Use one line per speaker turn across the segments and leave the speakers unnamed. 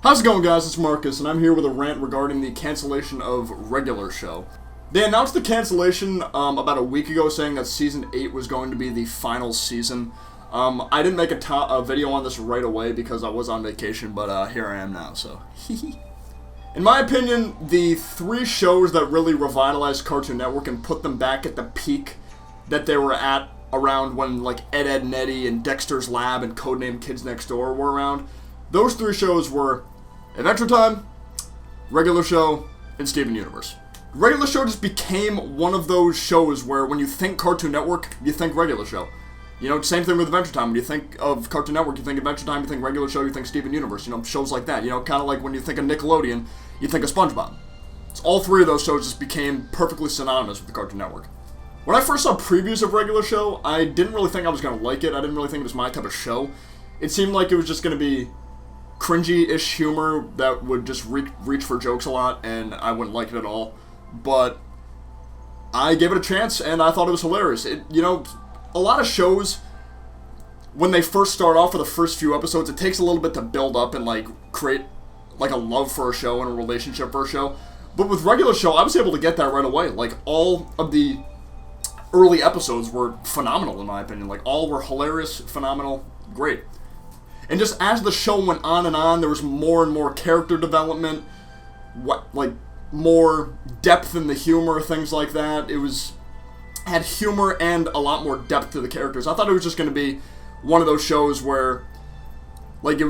How's it going, guys? It's Marcus, and I'm here with a rant regarding the cancellation of Regular Show. They announced the cancellation about a week ago, saying that Season 8 was going to be the final season. I didn't make a video on this right away because I was on vacation, but here I am now, so In my opinion, the three shows that really revitalized Cartoon Network and put them back at the peak that they were at around when, like, Ed, Edd n Eddy and Dexter's Lab and Codename Kids Next Door were around, those three shows were Adventure Time, Regular Show, and Steven Universe. Regular Show just became one of those shows where when you think Cartoon Network, you think Regular Show. You know, same thing with Adventure Time. When you think of Cartoon Network, you think Adventure Time, you think Regular Show, you think Steven Universe. You know, shows like that. You know, kind of like when you think of Nickelodeon, you think of SpongeBob. So all three of those shows just became perfectly synonymous with the Cartoon Network. When I first saw previews of Regular Show, I didn't really think I was going to like it. I didn't really think it was my type of show. It seemed like it was just going to be cringy-ish humor that would just reach for jokes a lot, and I wouldn't like it at all. But I gave it a chance, and I thought it was hilarious. You know, a lot of shows, when they first start off for the first few episodes, it takes a little bit to build up and, like, create, like, a love for a show and a relationship for a show. But with Regular Show, I was able to get that right away. Like, all of the early episodes were phenomenal, in my opinion. Like, all were hilarious, phenomenal, great. And just as the show went on, there was more and more character development, more depth in the humor, things like that. It had humor and a lot more depth to the characters. I thought it was just going to be one of those shows where, like,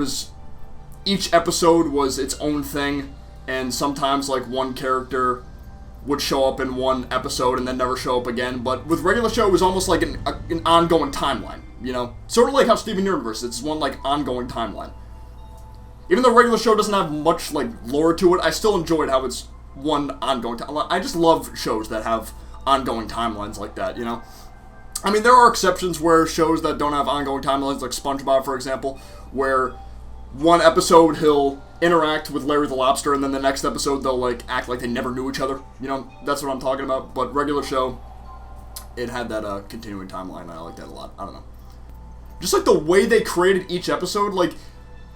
each episode was its own thing, and sometimes, like, one character would show up in one episode and then never show up again. But with Regular Show, it was almost like an ongoing timeline, you know? Sort of like how Steven Universe, it's one, like, ongoing timeline. Even though Regular Show doesn't have much, like, lore to it, I still enjoyed how it's one ongoing timeline. I just love shows that have ongoing timelines like that, you know? I mean, there are exceptions where shows that don't have ongoing timelines, like SpongeBob, for example, where one episode he'll interact with Larry the Lobster, and then the next episode they'll, like, act like they never knew each other. You know, that's what I'm talking about. But Regular Show, it had that continuing timeline, and I like that a lot. I don't know. Just, like, the way they created each episode, like,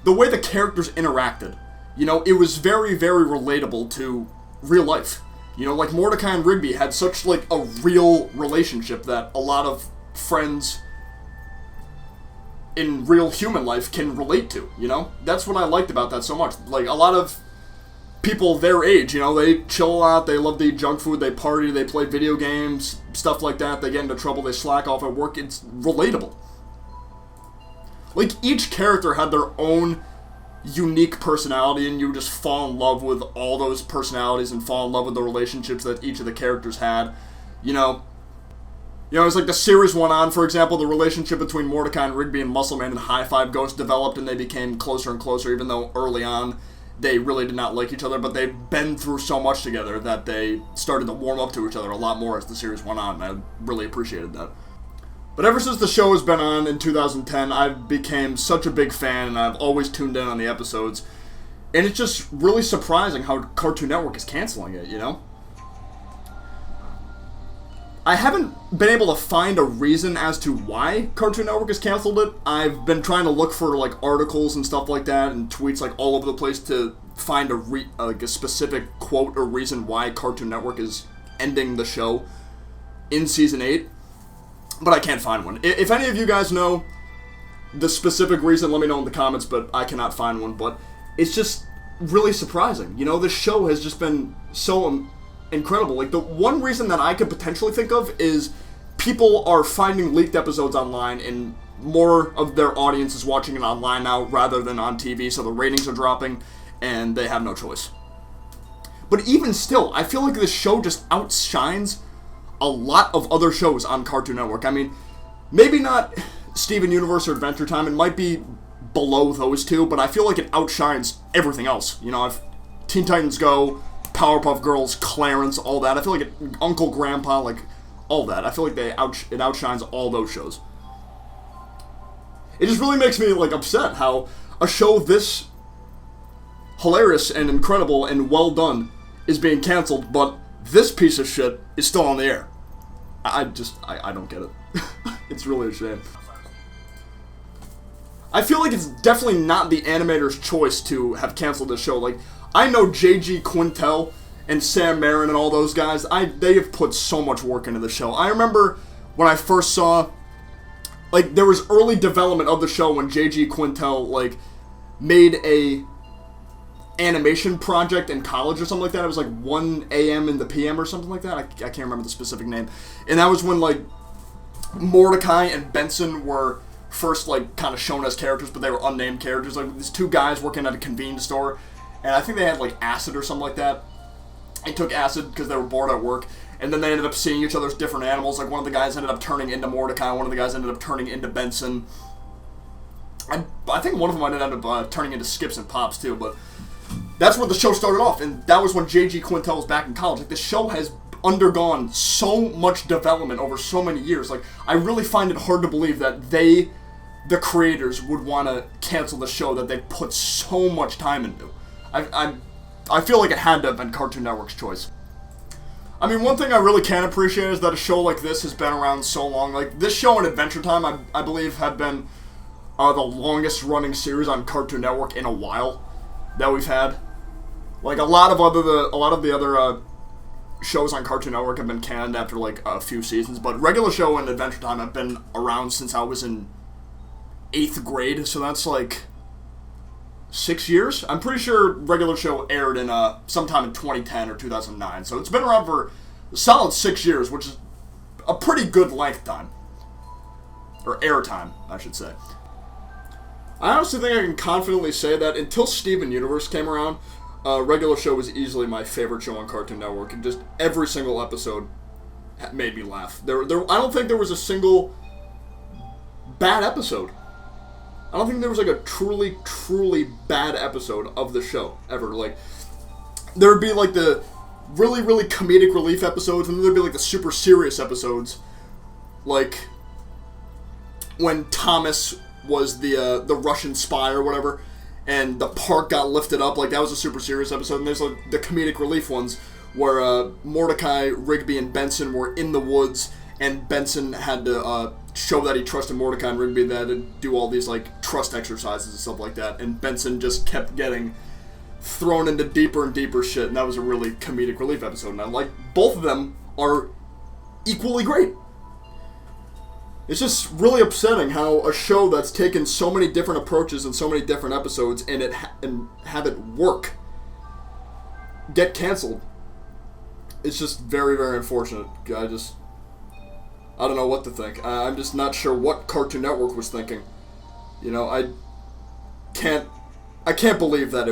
the way the characters interacted, you know, it was very, very relatable to real life. You know, like, Mordecai and Rigby had such, like, a real relationship that a lot of friends in real human life can relate to, you know? That's what I liked about that so much. Like, a lot of people their age, you know, they chill a lot, they love to eat junk food, they party, they play video games, stuff like that, they get into trouble, they slack off at work. It's relatable. Like, each character had their own unique personality, and you just fall in love with all those personalities and fall in love with the relationships that each of the characters had, you know? As like the series went on, for example, the relationship between Mordecai and Rigby and Muscle Man and High Five Ghost developed, and they became closer and closer, even though early on they really did not like each other, but they've been through so much together that they started to warm up to each other a lot more as the series went on, and I really appreciated that. But ever since the show has been on in 2010, I've became such a big fan, and I've always tuned in on the episodes, and it's just really surprising how Cartoon Network is canceling it, you know? I haven't been able to find a reason as to why Cartoon Network has canceled it. I've been trying to look for, like, articles and stuff like that and tweets, like, all over the place to find a specific quote or reason why Cartoon Network is ending the show in Season 8, but I can't find one. If any of you guys know the specific reason, let me know in the comments, but I cannot find one. But it's just really surprising. You know, this show has just been so incredible. Like, the one reason that I could potentially think of is people are finding leaked episodes online, and more of their audience is watching it online now rather than on TV, so the ratings are dropping, and they have no choice. But even still, I feel like this show just outshines a lot of other shows on Cartoon Network. I mean, maybe not Steven Universe or Adventure Time, it might be below those two, but I feel like it outshines everything else. You know, I've Teen Titans Go, Powerpuff Girls, Clarence, all that. I feel like Uncle Grandpa, like, all that. I feel like it outshines all those shows. It just really makes me, like, upset how a show this hilarious and incredible and well done is being canceled, but this piece of shit is still on the air. I don't get it. It's really a shame. I feel like it's definitely not the animator's choice to have canceled this show. Like, I know J.G. Quintel and Sam Marin and all those guys, they have put so much work into the show. I remember when I first saw, like, there was early development of the show when J.G. Quintel, like, made a animation project in college or something like that. It was like 1 a.m. in the p.m. or something like that. I can't remember the specific name. And that was when, like, Mordecai and Benson were first, like, kind of shown as characters, but they were unnamed characters. Like, these two guys working at a convenience store, and I think they had, like, acid or something like that. They took acid because they were bored at work, and then they ended up seeing each other's different animals. Like, one of the guys ended up turning into Mordecai, one of the guys ended up turning into Benson. I think one of them ended up turning into Skips and Pops, too, but that's where the show started off, and that was when J.G. Quintel was back in college. Like, the show has undergone so much development over so many years. Like, I really find it hard to believe that the creators, would want to cancel the show that they put so much time into. I feel like it had to have been Cartoon Network's choice. I mean, one thing I really can appreciate is that a show like this has been around so long. Like, this show and Adventure Time, I believe, have been the longest running series on Cartoon Network in a while that we've had. Like, a lot of the other shows on Cartoon Network have been canned after, like, a few seasons, but Regular Show and Adventure Time have been around since I was in 8th grade, so that's, like, 6 years? I'm pretty sure Regular Show aired in sometime in 2010 or 2009, so it's been around for a solid 6 years, which is a pretty good length time. Or air time, I should say. I honestly think I can confidently say that until Steven Universe came around, Regular Show was easily my favorite show on Cartoon Network, and just every single episode made me laugh. I don't think there was a single bad episode. I don't think there was, like, a truly, truly bad episode of the show, ever. Like, there would be, like, the really, really comedic relief episodes, and then there'd be, like, the super serious episodes. Like, when Thomas was the Russian spy or whatever, and the park got lifted up. Like, that was a super serious episode. And there's, like, the comedic relief ones where Mordecai, Rigby, and Benson were in the woods, and Benson had to show that he trusted Mordecai and Rigby, that and do all these, like, trust exercises and stuff like that. And Benson just kept getting thrown into deeper and deeper shit, and that was a really comedic relief episode. And I like both of them are equally great. It's just really upsetting how a show that's taken so many different approaches and so many different episodes and have it work get canceled. It's just very, very unfortunate. I don't know what to think. I'm just not sure what Cartoon Network was thinking. You know, I can't believe that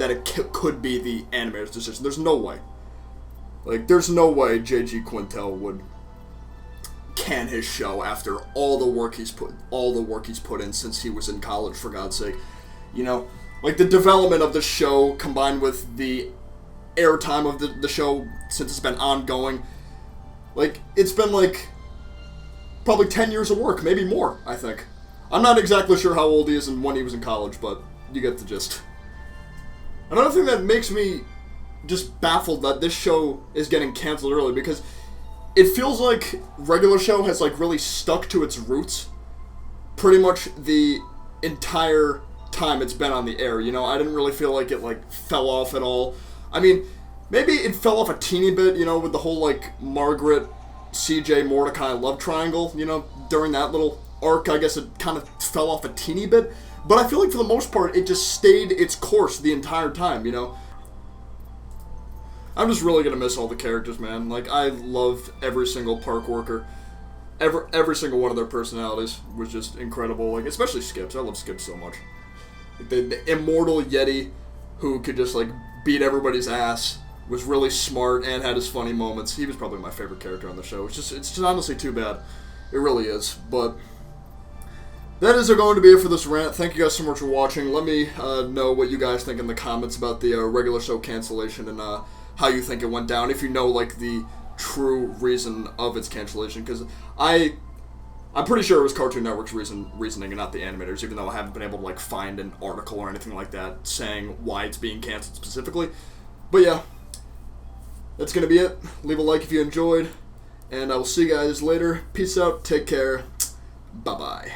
it could be the animator's decision. There's no way. Like, there's no way J.G. Quintel would can his show after all the work he's put in since he was in college, for God's sake. You know, like, the development of the show combined with the airtime of the show since it's been ongoing, like, it's been, like, probably 10 years of work, maybe more, I think. I'm not exactly sure how old he is and when he was in college, but you get the gist. Another thing that makes me just baffled that this show is getting canceled early, because it feels like Regular Show has, like, really stuck to its roots pretty much the entire time it's been on the air. You know, I didn't really feel like it, like, fell off at all. I mean, maybe it fell off a teeny bit, you know, with the whole, like, Margaret, CJ, Mordecai love triangle, you know, during that little arc. I guess it kind of fell off a teeny bit, but I feel like for the most part it just stayed its course the entire time, you know. I'm just really gonna miss all the characters, man. Like, I loved every single park worker. Every single one of their personalities was just incredible. Like, especially Skips. I love Skips so much. Like, the immortal Yeti who could just, like, beat everybody's ass, was really smart and had his funny moments. He was probably my favorite character on the show. It's just honestly too bad. It really is. But that is going to be it for this rant. Thank you guys so much for watching. Let me know what you guys think in the comments about the Regular Show cancellation and how you think it went down, if you know, like, the true reason of its cancellation, because I'm pretty sure it was Cartoon Network's reasoning and not the animators, even though I haven't been able to, like, find an article or anything like that saying why it's being canceled specifically. But yeah, that's gonna be it. Leave a like if you enjoyed, and I will see you guys later. Peace out, take care, bye-bye.